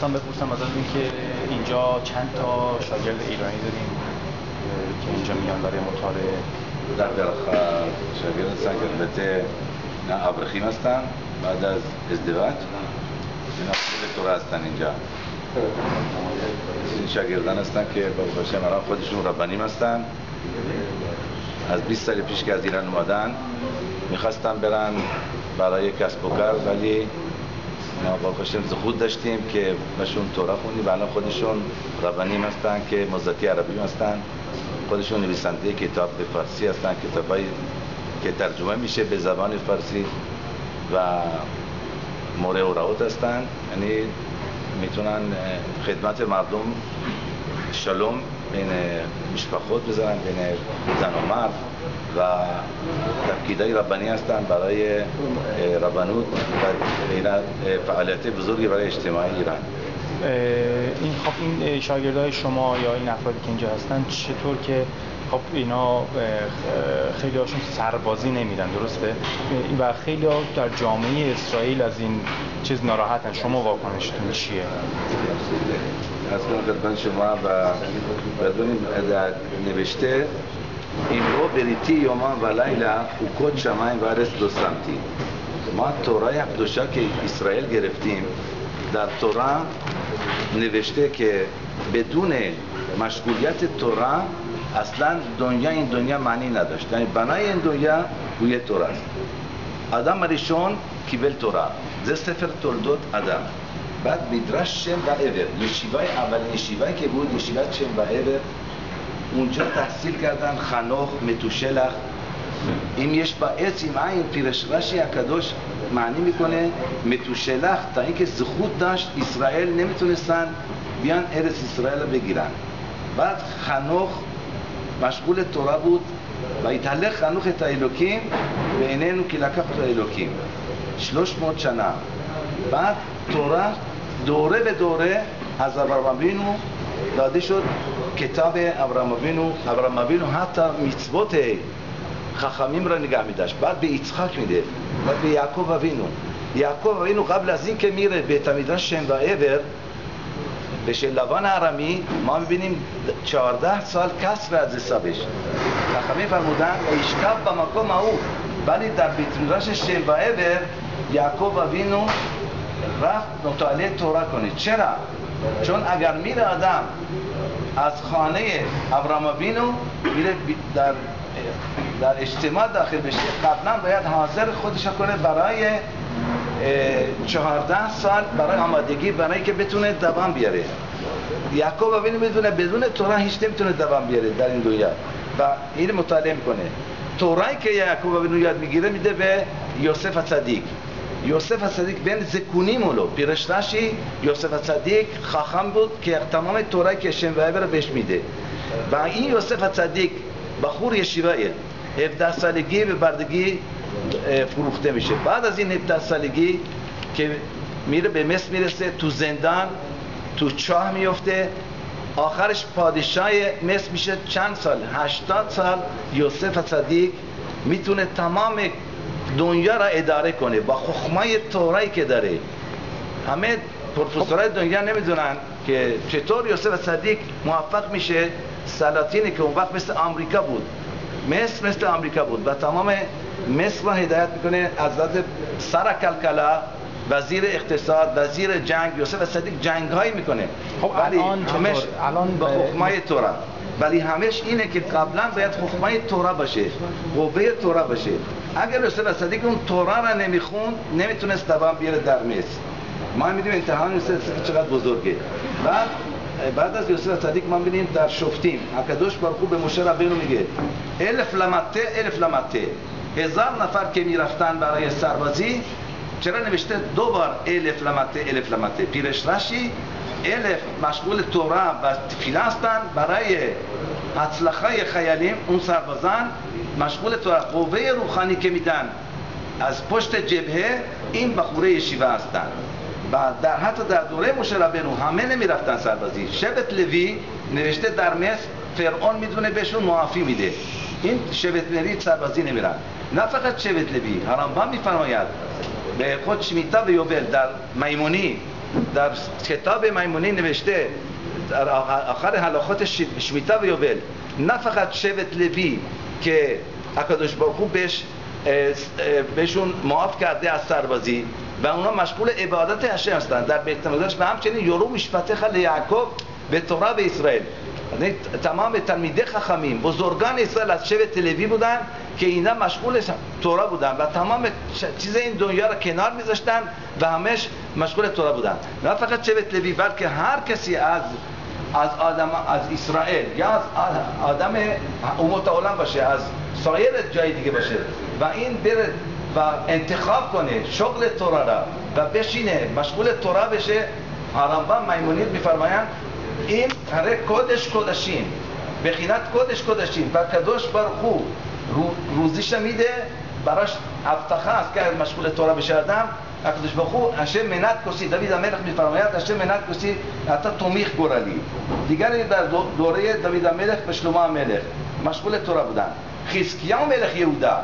میخواستم بپرسم از اینکه اینجا چند تا شاگرد ایرانی داریم که اینجا میان برای مطالعه؟ در شاگرد هستن که البته نه ابرخیم هستن بعد از ازدواج، اینا دکترا هستن اینجا. این شاگردان هستن که با باشه مرا خودشون ربانیم هستن. از 20 سال پیش که از ایران اومدن میخواستن برن برای کسب و کار، ولی ما با خودشون زخود داشتیم که بهشون تورا خوندیم و الان خودشون ربانیم هستن که مزدی عربی هستن، خودشون نویسنده کتاب به فارسی هستن، کتابایی که ترجمه میشه به زبان فارسی و موره و راوت هستن، یعنی میتونن خدمت مردم شلوم بین مشبخوت بذارن، بین زن و مرد و تفکیدهای ربانی هستن برای ربانوت و فعالیت بزرگی برای اجتماع ایران. این شاگردای شما یا این افرادی که اینجا هستن چطور که خب اینا خیلی هاشون سربازی نمیدن، درسته؟ و خیلی ها در جامعه اسرائیل از این چیز ناراحتن، شما واکنشتون چیه؟ از کنم خدمت شما و بدونیم در نوشته این رو بریتی یومان و لیله و کد شماین وارس دو سمتی. ما تورای اقدوشا که اسرائیل گرفتیم، در تورا نوشته که بدون مشغولیت تورا اصلا این دنیا معنی نداشت، یعنی بنای این دنیا روی تورا است. آدم ریشون کیبل تورا، زه سفر تولدوت آدم. بعد میدرش شم و ایور، یشیوای اولین یشیوایی که بود یشیوای شم و ایور، اونجا تحصیل کردن خنوخ متوشلخ. این یش با اسم این پیرشرشی اکادوش معنی میکنه متوشلخ، تا اینکه زخود داشت اسرائیل نمیتونستن بیان ارس اسرائیل بگیرن. بعد خنوخ مشغول تورا بود و ایتالق خنوخ تا الوکیم و اینینو که لکف تا الوکیم 300 سنه. بعد تورا دوره به دوره از ابراهام وینو داده شد، کتاب ابراهام وینو حتی میتوت خاخامیم را نگاه میداشت، بعد به ایسحاق میده، بعد به یعقوب وینو قبل از این که میره به تمیدرش شم و ایور به شلوان عرمی ما میبینیم 14 سال کسر از حسابش. خاخامیم فرمودن ایشکاب با مکم او، ولی در بیتمیدرش شم و ایور یعقوب وینو رفت مطالعه تورا کنید. چرا؟ چون اگر میره آدم از خانه ابراهام وینو میره در اجتماع داخل بشه، قبلا باید حاضر خودش کنه برای 14 سال برای آمادگی، برای که بتونه دوام بیاره. یعقوب وینو میدونه بدون تورا هیچ نمیتونه دوام بیاره در این دنیا و این مطالعه میکنه. تورایی که یعقوب وینو یاد میگیره میده به یوسف صدیق. یوسف صدیق بین زکونی مولو پیرشتاشی یوسف صدیق خاخام بود که تمام تورایی که شم و ایور بهش میده و این یوسف صدیق بخور یشیوایه 17 سالگی به بردگی فروخته میشه. بعد از این 17 سالگی که میره به مصر میرسه، تو زندان تو چاه میفته، آخرش پادشاه مصر میشه. چند سال 80 سال یوسف صدیق میتونه تمام دنیا را اداره کنه با خخمای تورایی که داره. همه پروفسورای دنیا نمیدونن که چطور یوسف صدیق موفق میشه سلاطینی که اون وقت مثل آمریکا بود، مصر مثل آمریکا بود و تمام مصر را هدایت میکنه. حضرت سر کلکلا وزیر اقتصاد، وزیر جنگ، یوسف صدیق جنگ هایی میکنه. ولی همش الان با خخمای تورا، ولی همش اینه که قبلا باید خخمای تورا باشه، قوه تورا باشه. اگر یوسف صدیق اون تورا را نمیخوند نمیتونست دوام بیاره در مصر. ما میدونیم امتحان یوسف صدیق چقدر بزرگه. بعد از یوسف صدیق ما میبینیم در شفتیم اکادوش بارخو به موشه ربینو میگه 1000 لمته 1000 نفر که میرفتن برای سربازی، چرا نوشته 2 بار 1000 لمته پیرش رشی 1000 مشغول تورا و تفیله هستن، برای اطلقای خیالیم اون سربازان مشغول تورا. قوه روحانی که میدن از پشت جبهه این بخوره یشیوه هستن و در حتی در دوره موشه ربینو همه نمیرفتن سربازی. شبت لوی نوشته در مصر فرعون میدونه بهشون معافی میده، این شبت لوی سربازی نمیرن. نه فقط شبت لوی، هرانبان میفرماید به خود شمیتا و یوبل در میمونی در کتاب میمونی نوشته در آخر حلاخات شمیتا و یوبل، نه فقط شبت لوی که اکادوش باروخ بهشون معاف کرده از سربازی و اونا مشغول عبادت هشم هستند در بیت المقدس، و همچنین یورو مشفتخ لیعقوب به تورا به اسرائیل. یعنی تمام تلمیده خخامیم بزرگان اسرائیل از شبت لوی بودن که اینا مشغول تورا بودن و تمام چیز این دنیا را کنار میذاشتن و همش مشغول تورا بودن. نه فقط شبت لوی بلکه هر کسی از اسرائیل یا از آدم امت عالم باشه، از سایر جای دیگه باشه و این بره و انتخاب کنه شغل تورا را و بشینه مشغول تورا بشه، رمبان میمونید میفرمایند این هر کدش کدشین بخینت کدش کدشین و کدوش برخو روزیش میده براش افتخار است که مشغول تورا بشه آدم. اکدش بخو هشم منت کسی داوید ملک میفرماید هشم منت کسی حتی تومیخ گورالی دیگری در دوره داوید ملک به شلومو ملک مشغول تورا بودن. خیسکیا ملک یهودا،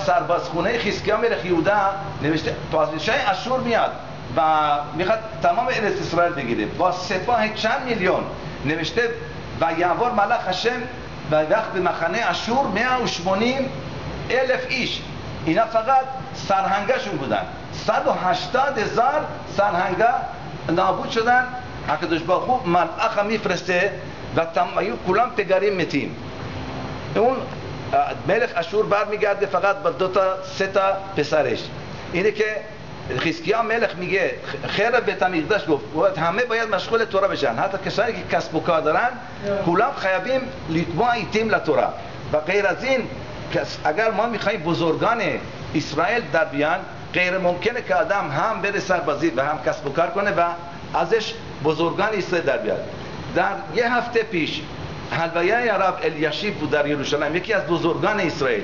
سربازخونه خیسکیا ملک یهودا نوشته پادشاه اشور میاد و میخواد تمام ارث اسرائیل بگیره با سپاه چند میلیون، نوشته و یعور ملک هشم و وقت به مخانه اشور 180,000 ایش، اینا فقط سرهنگشون بودن. 180,000 سرهنگا نابود شدن. اکدوش باروخ ملأخ میفرسته و کلام تگاریم متیم. اون ملک اشور برمیگرده فقط با 2-3 پسرش. اینه که خیسکیا ملک میگه خیر بیت المقدس گفت همه باید مشغول تورا بشن، حتی کسانی که کسب و کار دارن کلام خیابیم لیتما ایتیم لتورا. و غیر از این اگر ما میخوایم بزرگان اسرائیل در بیان، غیر ممکنه که آدم هم بره سربازی و هم کسب و کار کنه و ازش بزرگان اسرائیل در بیاد. در یه هفته پیش حلویه عرب الیشیب بود در یروشلایم، یکی از بزرگان اسرائیل.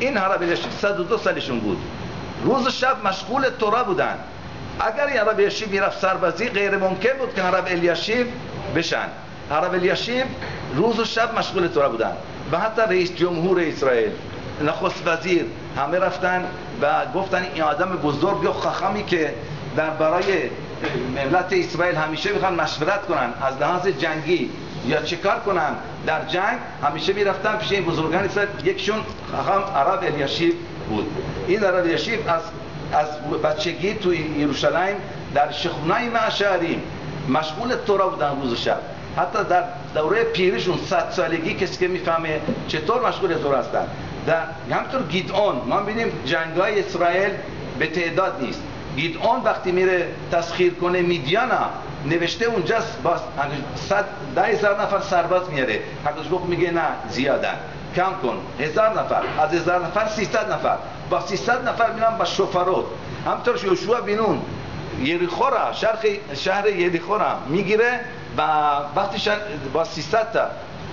این عرب الیشیب 102 سالشون بود، روز شب مشغول تورا بودن. اگر عرب الیشیب میرفت سربازی غیر ممکن بود که عرب الیشیب بشن. عرب الیشیب روز و شب مشغول تورا بودن و حتی رئیس جمهور اسرائیل، نخست وزیر همه رفتن و گفتن این آدم بزرگ و خخمی که در برای ملت اسرائیل همیشه میخوان مشورت کنن از لحاظ جنگی یا چیکار کنن در جنگ، همیشه میرفتن پیش این بزرگان اسرائیل. یکشون خخم عرب الیشیب بود. این عرب الیشیب از بچگی تو یروشلایم در شخونای معشریم مشغول تورا بودن روز و شب. حتی در دوره پیریشون 100 سالگی کسی که میفهمه چطور مشغول تورا هستن. در همطور گیدئون ما میبینیم جنگای اسرائیل به تعداد نیست. گیدئون وقتی میره تسخیر کنه میدیانا، نوشته اونجاست با 110,000 نفر سرباز میاره. حقش گفت میگه نه زیادن، کم کن، 1000 نفر، از 1000 نفر 300 نفر، با 300 نفر میرن با شوفرات. همطور یوشوا بینون یریخو را شهر یریخو را میگیره و وقتی با 300 تا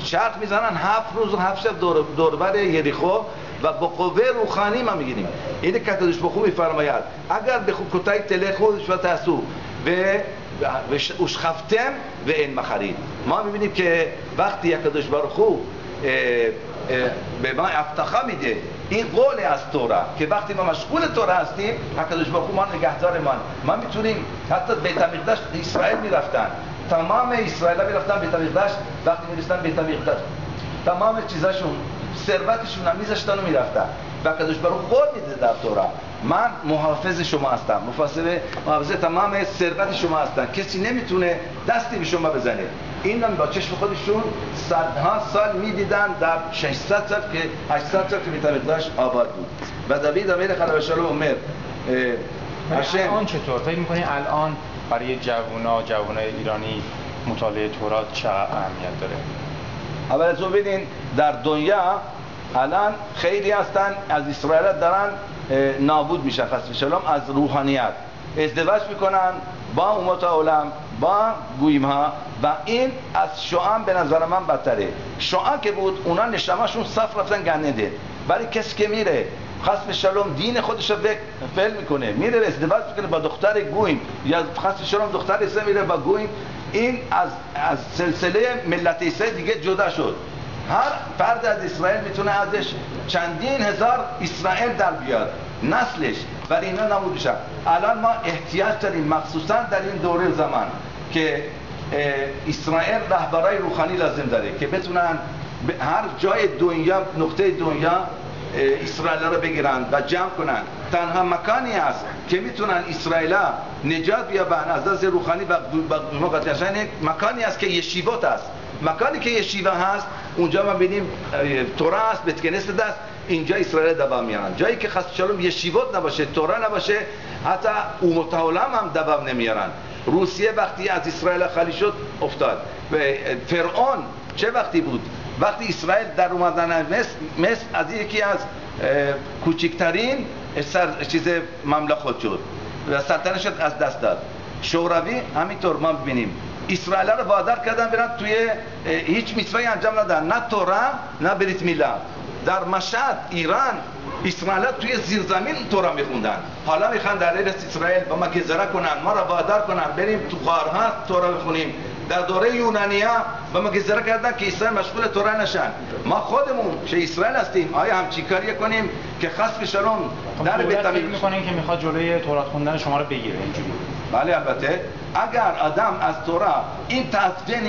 شرط میزنن 7 روز و 7 شب دوربر یریخو و با قوه روحانی ما میگیریم. اینه که اکدوش باروخ میفرماید اگر به کتای تلخوش و تاسو به اشخفتم و این مخرید. ما میبینیم که وقتی اکدوش باروخ به ما افتخار میده این قول از تورا که وقتی ما مشغول تورا هستیم اکدوش باروخ ما نگهدار ما میتونیم. حتی بیت المقدس اسرائیل میرفتن، تمام اسرائیل میرفتن بیت المقدس، وقتی میرسن بیت المقدس تمام چیزاشون ثروتشون هم میذاشتن و میرفتن و اکدوش باروخ قول میده در تورا من محافظ شما هستم، محافظ تمام ثروت شما هستم، کسی نمیتونه دستی به شما بزنه. این هم با چشم خودشون صدها سال میدیدن در 600 سال که 800 سال که بیت المقدس آباد بود. و داوید ملک علیه السلام عمر الان چطور فکر می‌کنی الان برای جوانای ایرانی مطالعه تورات چه اهمیت داره؟ اول از اون ببینین در دنیا الان خیلی هستن از اسرائیل دارن نابود میشن، خصوصا از روحانیت ازدواج میکنن با امت عالم با گویم ها و این از شعام به نظر من بدتره. شعام که بود اونا نشماشون صف رفتن گنده، ولی کسی که میره خاص شلوم دین خودش رو فعل میکنه، میره ازدواج میکنه با دختر گویم یا خاص شلوم دختر اسرائیل میره با گویم، این از سلسله ملت اسرائیل دیگه جدا شد. هر فرد از اسرائیل میتونه ازش چندین هزار اسرائیل در بیاد، نسلش ولی اینا نبود بشن. الان ما احتیاج داریم مخصوصا در این دوره زمان که اسرائیل رهبرای روحانی لازم داره که بتونن به هر جای دنیا، نقطه دنیا اسرائیل رو بگیرن و جمع کنن. تنها مکانی است که میتونن اسرائیل نجات بیابن از دست روحانی و مکانی است که یشیوات است. مکانی که یشیوا هست اونجا ما ببینیم تورا است، بیت کنست است، اینجا اسرائیل دوام میارن. جایی که خاص شلوم یشیوات نباشه، تورا نباشه، حتی امت عالم هم دوام نمیارن. روسیه وقتی از اسرائیل خالی شد افتاد. فرعون چه وقتی بود؟ وقتی اسرائیل در اومدن مصر از یکی از کوچکترین چیز مملکت شد و سلطنتش از دست داد. شوروی همینطور ما ببینیم اسرائیل رو وادار کردن برن توی هیچ میثاقی انجام ندادن، نه تورا نه بریت میلا. در مشهد ایران اسرائیل توی زیرزمین تورا میخوندن، حالا میخوان در ایران اسرائیل با ما گذره کنن، ما را وادار کنن بریم تو غارها تورا بخونیم. در دوره یونانیا با ما گذره کردن که اسرائیل مشغول تورا نشن. ما خودمون چه اسرائیل هستیم آیا همچین کاری کنیم که خصم شلوم در بیت فکر میکنین که میخواد جلوی تورات خوندن شما رو بگیره اینجوری؟ بله البته اگر آدم از تورا این تزبین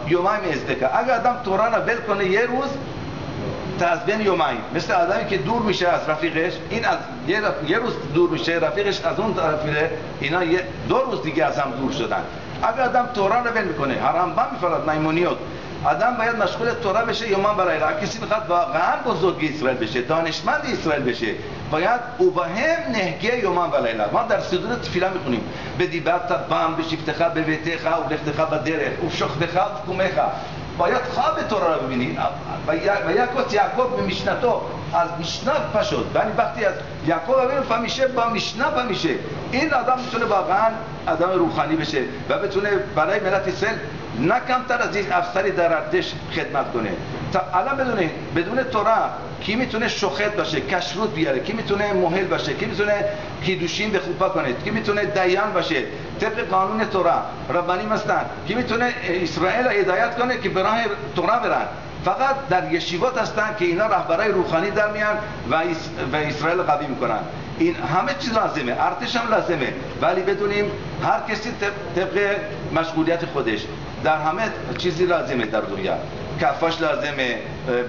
یومین ازدکه، اگر آدم تورا رو ول کنه یه روز تزبین یومین، مثل آدمی که دور میشه از رفیقش، این از یه روز دور میشه، رفیقش از اون طرفه، اینا 2 روز دیگه از هم دور شدن. اگر آدم تورا رو ول میکنه، هرمبا میفرد میمونیوت، آدم باید مشغول تورا بشه یومان برای را. کسی میخواد واقعا بزرگ اسرائیل بشه، دانشمند اسرائیل بشه، باید او به هم نهگه یومان و لیلا. ما در سدور تفیلا میخونیم بدی برت بام بشفتخا به بیتخا و لختخا به دره و شخبخا و کمخا. باید خواب تورا رو ببینید و یک یعقوب به میشنتو از میشنا پشد، یعنی وقتی از یعقوب ببینیم فهمیشه با میشنا فهمیشه، این آدم میتونه واقعا آدم روحانی بشه و بتونه برای ملت اسرائیل نه کمتر از این افسری در ارتش خدمت کنه. تا الان بدون تورا کی میتونه شخص باشه، کشروت بیاره، کی میتونه مهل باشه، کی میتونه کیدوشین به خوبا کنه، کی میتونه دیان باشه طبق قانون تورا ربانی هستن، کی میتونه اسرائیل هدایت کنه که به راه تورا برن. فقط در یشیوات هستن که اینا رهبرای روحانی در میان و اسرائیل قوی میکنن. این همه چیز لازمه، ارتش هم لازمه، ولی بدونیم هر کسی طبق مشغولیت خودش. در همه چیزی لازمه در دنیا، کفاش لازمه،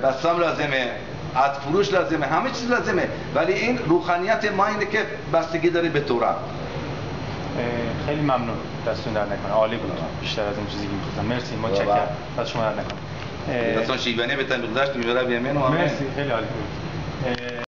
بسام لازمه، عد فروش لازمه، همه چیز لازمه، ولی این روحانیت ما اینه که بستگی داره به تورا. خیلی ممنون، دستون در نکنه، عالی بود، بیشتر از این چیزی که می‌خواستم. مرسی، متشکرم، دست شما در نکنه. دستان شیبانه بهتون گذاشت می‌بره بیامین و مرسی، خیلی عالی بود.